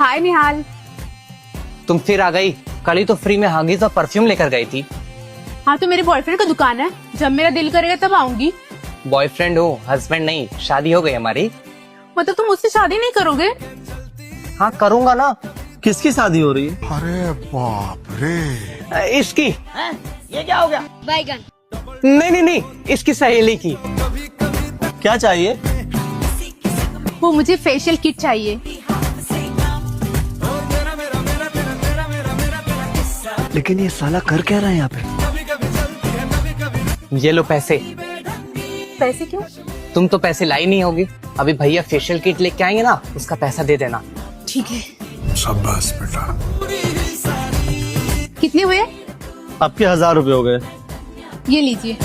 हाय निहाल। तुम फिर आ गई। कल ही तो फ्री में हागीज और परफ्यूम लेकर गई थी। हाँ तो मेरे बॉयफ्रेंड का दुकान है, जब मेरा दिल करेगा तब आऊंगी। बॉयफ्रेंड हो, हस्बैंड नहीं। शादी हो गई हमारी। मतलब तुम मुझसे शादी नहीं करोगे? हाँ करूंगा ना। किसकी शादी हो रही है? अरे बाप रे, इसकी। ये क्या हो गया? बैगन। नहीं नहीं नहीं, इसकी सहेली की। क्या चाहिए? वो मुझे फेशियल किट चाहिए। लेकिन ये साला कर क्या रहा है यहाँ पे? ये लो पैसे। पैसे क्यों? तुम तो पैसे लाई नहीं होगी। अभी भैया फेशियल किट लेके आएंगे ना, उसका पैसा दे देना। ठीक है। शाबाश बेटा। कितने हुए? आपके 1000 रुपए हो गए। ये लीजिए।